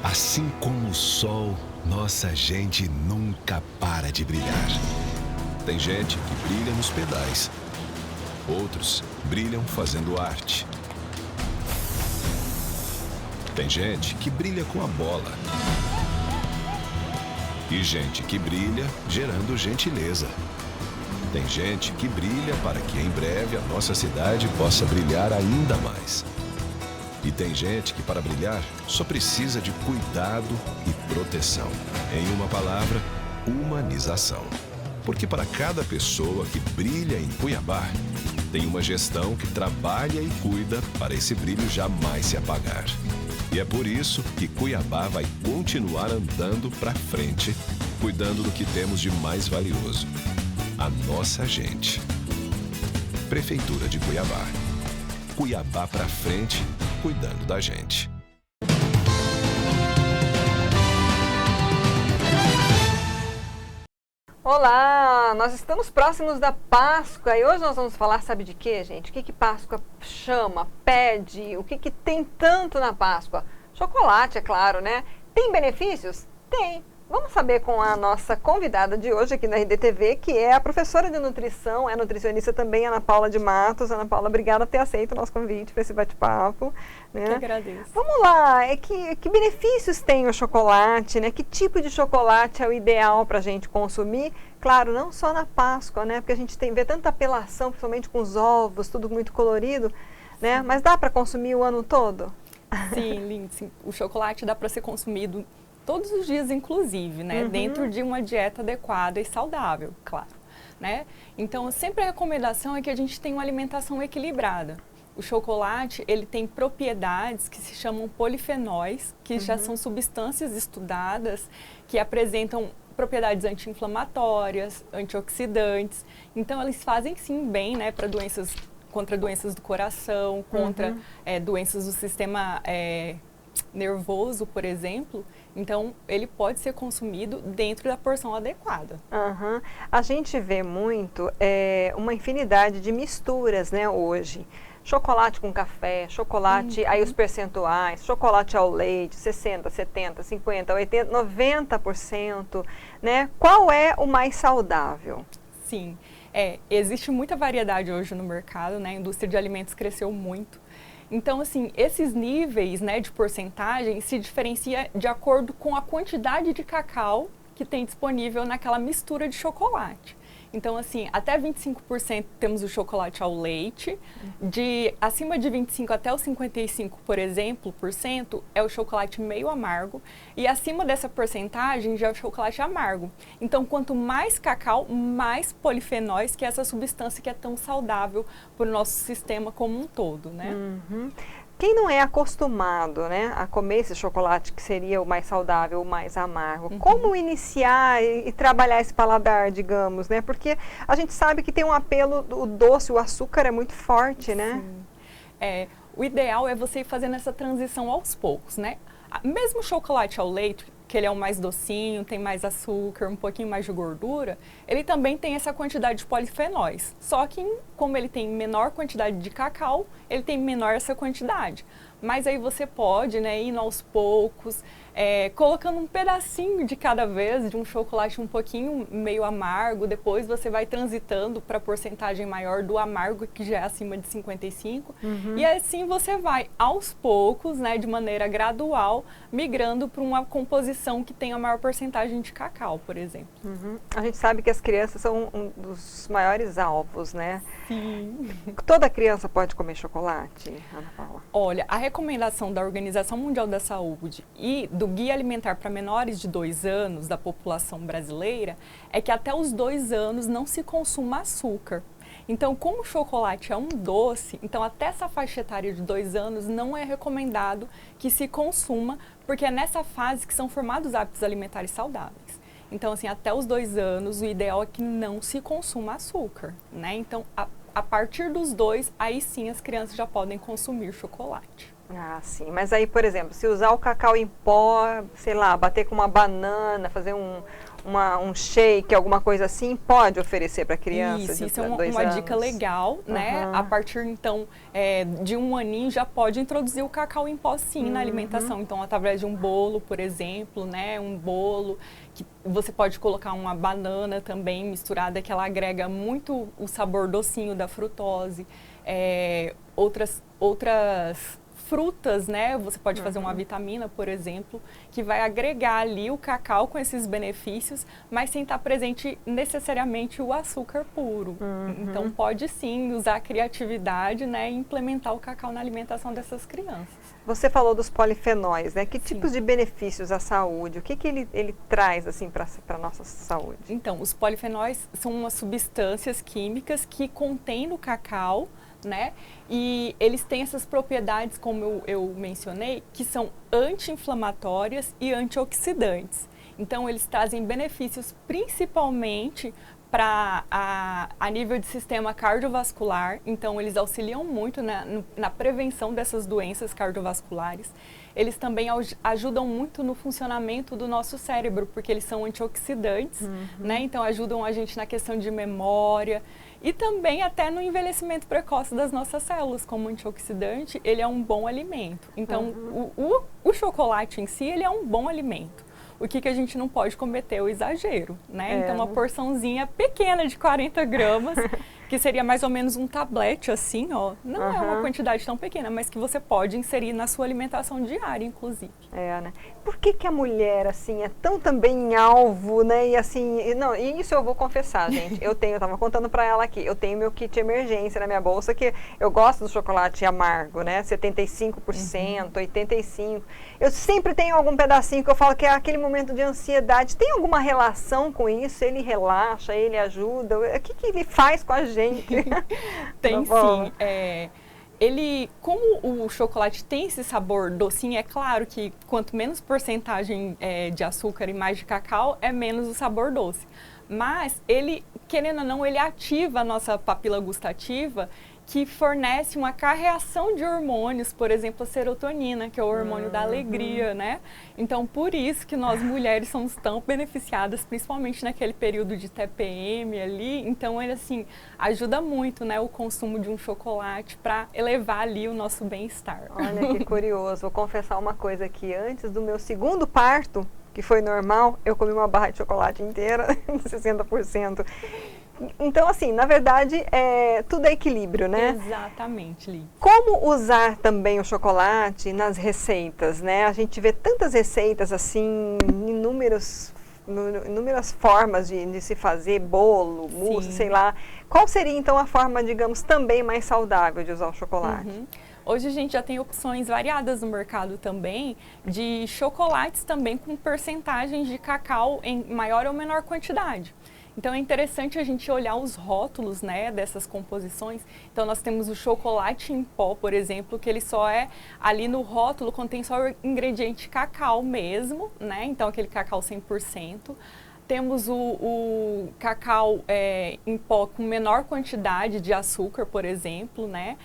Assim como o sol, nossa gente nunca para de brilhar. Tem gente que brilha nos pedais. Outros brilham fazendo arte. Tem gente que brilha com a bola. E gente que brilha gerando gentileza. Tem gente que brilha para que em breve a nossa cidade possa brilhar ainda mais. E tem gente que para brilhar só precisa de cuidado e proteção. Em uma palavra, humanização. Porque para cada pessoa que brilha em Cuiabá, tem uma gestão que trabalha e cuida para esse brilho jamais se apagar. E é por isso que Cuiabá vai continuar andando para frente, cuidando do que temos de mais valioso, a nossa gente. Prefeitura de Cuiabá. Cuiabá para frente, cuidando da gente. Olá, nós estamos próximos da Páscoa e hoje nós vamos falar, sabe de quê, gente? O que Páscoa chama, pede, o que tem tanto na Páscoa? Chocolate, é claro, né? Tem benefícios? Tem. Vamos saber com a nossa convidada de hoje aqui na RDTV, que é a professora de nutrição, é nutricionista também, Ana Paula de Matos. Ana Paula, obrigada por ter aceito o nosso convite para esse bate-papo. Né? Que agradeço. Vamos lá, que benefícios tem o chocolate, né? Que tipo de chocolate é o ideal para a gente consumir? Claro, não só na Páscoa, né? Porque a gente vê tanta apelação, principalmente com os ovos, tudo muito colorido, né? Mas dá para consumir o ano todo? Sim, Lindsay, o chocolate dá para ser consumido todos os dias, inclusive, né? Dentro de uma dieta adequada e saudável, claro, né? Então, sempre a recomendação é que a gente tenha uma alimentação equilibrada. O chocolate, ele tem propriedades que se chamam polifenóis, que já são substâncias estudadas, que apresentam propriedades anti-inflamatórias, antioxidantes. Então, eles fazem sim bem, né, para doenças, contra doenças do coração, contra doenças do sistema nervoso, por exemplo. Então, ele pode ser consumido dentro da porção adequada. A gente vê muito uma infinidade de misturas, né, hoje. Chocolate com café, chocolate, aí os percentuais, chocolate ao leite, 60%, 70%, 50%, 80%, 90%, né? Qual é o mais saudável? Sim, existe muita variedade hoje no mercado, né? A indústria de alimentos cresceu muito. Então, assim, esses níveis, né, de porcentagem se diferencia de acordo com a quantidade de cacau que tem disponível naquela mistura de chocolate. Então, assim, até 25% temos o chocolate ao leite, acima de 25% até os 55%, por exemplo, é o chocolate meio amargo, e acima dessa porcentagem já é o chocolate amargo. Então, quanto mais cacau, mais polifenóis, que é essa substância que é tão saudável para o nosso sistema como um todo, né? Quem não é acostumado, né, a comer esse chocolate que seria o mais saudável, o mais amargo, como iniciar e trabalhar esse paladar, digamos, né? Porque a gente sabe que tem um apelo, o doce, o açúcar é muito forte, né? Sim. O ideal é você ir fazendo essa transição aos poucos, né? Mesmo o chocolate ao leite, que ele é o mais docinho, tem mais açúcar, um pouquinho mais de gordura, ele também tem essa quantidade de polifenóis. Só que, como ele tem menor quantidade de cacau, ele tem menor essa quantidade. Mas aí você pode, né, indo aos poucos, colocando um pedacinho de cada vez de um chocolate um pouquinho meio amargo, depois você vai transitando para a porcentagem maior do amargo, que já é acima de 55%, e assim você vai aos poucos, né, de maneira gradual, migrando para uma composição que tenha maior porcentagem de cacau, por exemplo. A gente sabe que as crianças são um dos maiores alvos, né? Sim. Toda criança pode comer chocolate, Ana Paula? Olha, a recomendação da Organização Mundial da Saúde e do Guia Alimentar para Menores de 2 anos da população brasileira é que até os 2 anos não se consuma açúcar. Então, como o chocolate é um doce, então até essa faixa etária de 2 anos não é recomendado que se consuma, porque é nessa fase que são formados hábitos alimentares saudáveis. Então, assim, até os 2 anos, o ideal é que não se consuma açúcar, né? Então, a partir dos 2, aí sim as crianças já podem consumir chocolate. Ah, sim. Mas aí, por exemplo, se usar o cacau em pó, sei lá, bater com uma banana, fazer um shake, alguma coisa assim, pode oferecer para criança de isso é 2 uma anos? dica legal, né? A partir, então, de 1 aninho já pode introduzir o cacau em pó, sim, na alimentação. Então, através de um bolo, por exemplo, né? Um bolo que você pode colocar uma banana também misturada, que ela agrega muito o sabor docinho da frutose. Outras frutas, né? Você pode fazer uma vitamina, por exemplo, que vai agregar ali o cacau com esses benefícios, mas sem estar presente necessariamente o açúcar puro. Então, pode sim usar a criatividade, né? E implementar o cacau na alimentação dessas crianças. Você falou dos polifenóis, né? Que tipos de benefícios à saúde? O que ele traz, assim, para a nossa saúde? Então, os polifenóis são umas substâncias químicas que contêm no cacau, né? E eles têm essas propriedades, como eu mencionei, que são anti-inflamatórias e antioxidantes. Então, eles trazem benefícios principalmente para a nível de sistema cardiovascular. Então, eles auxiliam muito na prevenção dessas doenças cardiovasculares. Eles também ajudam muito no funcionamento do nosso cérebro, porque eles são antioxidantes, né? Então, ajudam a gente na questão de memória e também até no envelhecimento precoce das nossas células. Como antioxidante, ele é um bom alimento. Então, o chocolate em si, ele é um bom alimento. O que a gente não pode cometer é o exagero, né? Então, uma porçãozinha pequena de 40 gramas, que seria mais ou menos um tablete, assim, ó. Não é uma quantidade tão pequena, mas que você pode inserir na sua alimentação diária, inclusive. Né? Por que a mulher, assim, é tão também alvo, né? E assim, não, e isso eu vou confessar, gente. Eu tava contando pra ela aqui, eu tenho meu kit emergência na minha bolsa, que eu gosto do chocolate amargo, né? 75%, 85%. Eu sempre tenho algum pedacinho que eu falo que é aquele momento de ansiedade. Tem alguma relação com isso? Ele relaxa, ele ajuda? O que ele faz com a gente? Tem sim. Como o chocolate tem esse sabor docinho, é claro que quanto menos porcentagem de açúcar e mais de cacau, é menos o sabor doce. Mas ele, querendo ou não, ele ativa a nossa papila gustativa, que fornece uma carreação de hormônios, por exemplo, a serotonina, que é o hormônio da alegria, né? Então, por isso que nós mulheres somos tão beneficiadas, principalmente naquele período de TPM ali. Então, ele, assim, ajuda muito, né, o consumo de um chocolate para elevar ali o nosso bem-estar. Olha que curioso. Vou confessar uma coisa aqui. Antes do meu segundo parto, que foi normal, eu comi uma barra de chocolate inteira, 60%. Então, assim, na verdade, tudo é equilíbrio, né? Exatamente, Li. Como usar também o chocolate nas receitas, né? A gente vê tantas receitas, assim, inúmeras formas de se fazer, bolo, mousse, sei lá. Qual seria, então, a forma, digamos, também mais saudável de usar o chocolate? Hoje a gente já tem opções variadas no mercado também, de chocolates também com percentagens de cacau em maior ou menor quantidade. Então, é interessante a gente olhar os rótulos, né, dessas composições. Então, nós temos o chocolate em pó, por exemplo, que ele só ali no rótulo, contém só o ingrediente cacau mesmo, né? Então, aquele cacau 100%. Temos o cacau em pó com menor quantidade de açúcar, por exemplo, né?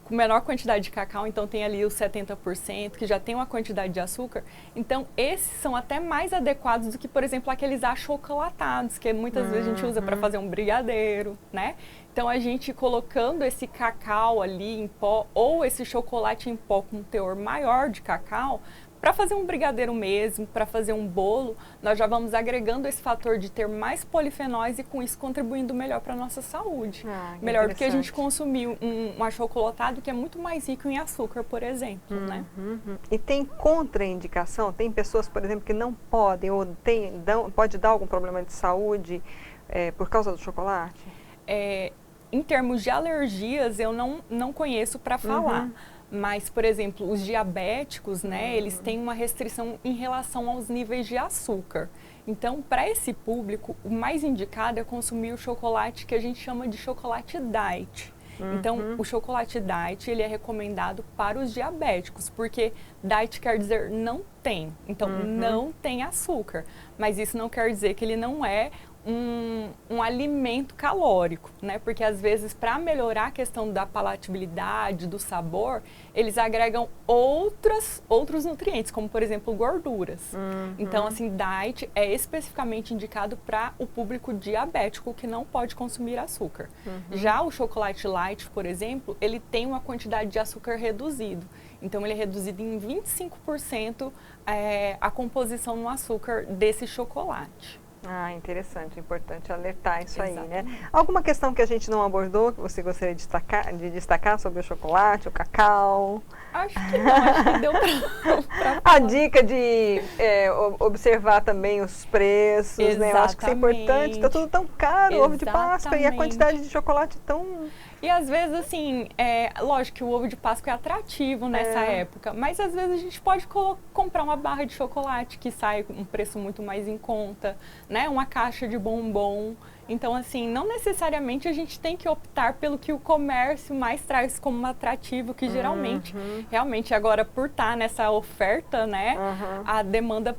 Com menor quantidade de cacau, então tem ali os 70%, que já tem uma quantidade de açúcar. Então, esses são até mais adequados do que, por exemplo, aqueles achocolatados, que muitas vezes a gente usa para fazer um brigadeiro, né? Então, a gente colocando esse cacau ali em pó, ou esse chocolate em pó com um teor maior de cacau, para fazer um brigadeiro mesmo, para fazer um bolo, nós já vamos agregando esse fator de ter mais polifenóis e com isso contribuindo melhor para a nossa saúde. Melhor do que a gente consumir um achocolatado que é muito mais rico em açúcar, por exemplo, né? E tem contraindicação? Tem pessoas, por exemplo, que não podem ou pode dar algum problema de saúde por causa do chocolate? Em termos de alergias, eu não conheço para falar. Mas, por exemplo, os diabéticos, né, eles têm uma restrição em relação aos níveis de açúcar. Então, para esse público, o mais indicado é consumir o chocolate que a gente chama de chocolate diet. Então, o chocolate diet, ele é recomendado para os diabéticos, porque diet quer dizer não tem. Então, não tem açúcar. Mas isso não quer dizer que ele não é um alimento calórico, né? Porque às vezes para melhorar a questão da palatabilidade, do sabor, eles agregam outros nutrientes, como por exemplo gorduras. Então assim, diet é especificamente indicado para o público diabético que não pode consumir açúcar. Já o chocolate light, por exemplo, ele tem uma quantidade de açúcar reduzido. Então ele é reduzido em 25% a composição no açúcar desse chocolate. Ah, interessante, importante alertar isso aí, né? Exatamente. Alguma questão que a gente não abordou, que você gostaria de destacar sobre o chocolate, o cacau? Acho que não, acho que deu pra A dica de observar também os preços, né? Eu acho que isso é importante, está tudo tão caro, o ovo de Páscoa e a quantidade de chocolate tão... E às vezes, assim, lógico que o ovo de Páscoa é atrativo nessa época, mas às vezes a gente pode comprar uma barra de chocolate que sai um preço muito mais em conta, né? Uma caixa de bombom. Então, assim, não necessariamente a gente tem que optar pelo que o comércio mais traz como atrativo, que geralmente, realmente agora por estar nessa oferta, né, a demanda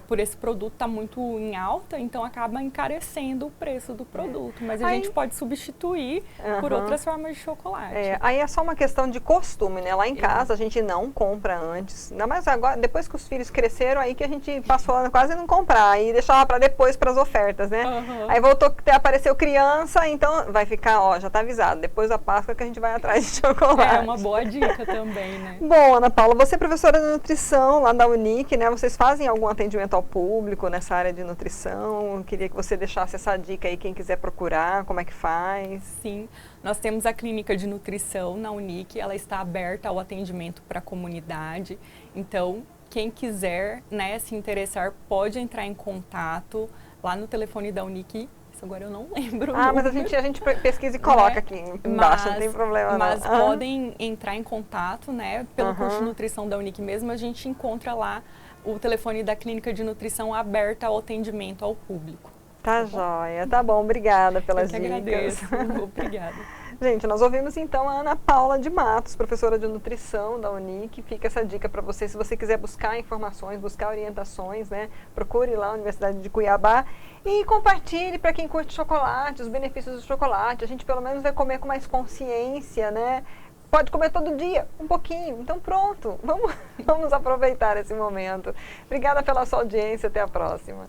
por esse produto está muito em alta, então acaba encarecendo o preço do produto. Mas a gente pode substituir por outras formas de chocolate. Aí é só uma questão de costume, né? Lá em casa a gente não compra antes, ainda mais agora, depois que os filhos cresceram, aí que a gente passou a quase não comprar, e deixava para depois para as ofertas, né? Aí voltou apareceu criança, então vai ficar, já tá avisado, depois da Páscoa que a gente vai atrás de chocolate. É uma boa dica também, né? Bom, Ana Paula, você é professora de nutrição lá da Unic, né? Vocês fazem algum atendimento ao público nessa área de nutrição? Eu queria que você deixasse essa dica aí, quem quiser procurar, como é que faz? Sim, nós temos a clínica de nutrição na Unic, ela está aberta ao atendimento para a comunidade, então quem quiser, né, se interessar pode entrar em contato lá no telefone da Unic. Agora eu não lembro. Mas a gente pesquisa e coloca aqui embaixo, não tem problema não. Mas podem entrar em contato, né? Pelo curso de nutrição da Unic mesmo, a gente encontra lá o telefone da clínica de nutrição aberta ao atendimento ao público. Tá joia, tá bom, obrigada pelas dicas. Agradeço. Obrigada. Gente, nós ouvimos então a Ana Paula de Matos, professora de nutrição da Unic. Fica essa dica para você, se você quiser buscar informações, buscar orientações, né? Procure lá a Universidade de Cuiabá e compartilhe para quem curte chocolate, os benefícios do chocolate. A gente pelo menos vai comer com mais consciência, né? Pode comer todo dia, um pouquinho. Então pronto, vamos aproveitar esse momento. Obrigada pela sua audiência, até a próxima.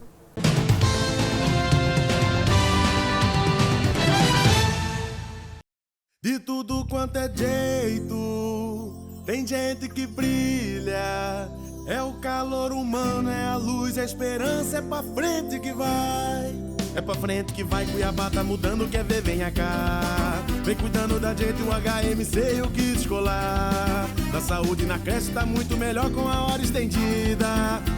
De tudo quanto é jeito, tem gente que brilha. É o calor humano, é a luz, a esperança, é pra frente que vai. É pra frente que vai, Cuiabá tá mudando, quer ver, venha cá. Vem cuidando da gente, o HMC e o kit escolar. Da saúde na creche tá muito melhor com a hora estendida.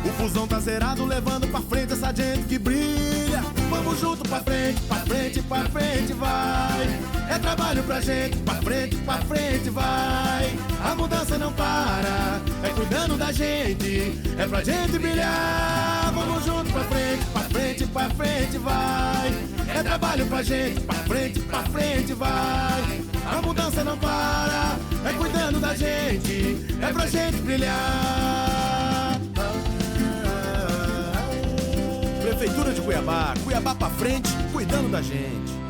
O fusão tá zerado, levando pra frente essa gente que brilha. Vamos junto pra frente, pra frente, pra frente vai. É trabalho pra gente, pra frente vai. A mudança não para, é cuidando da gente, é pra gente brilhar. Vamos junto pra frente vai. É trabalho pra gente, pra frente vai. A mudança não para, é cuidando da gente, é pra gente brilhar. Prefeitura de Cuiabá, Cuiabá pra frente, cuidando da gente.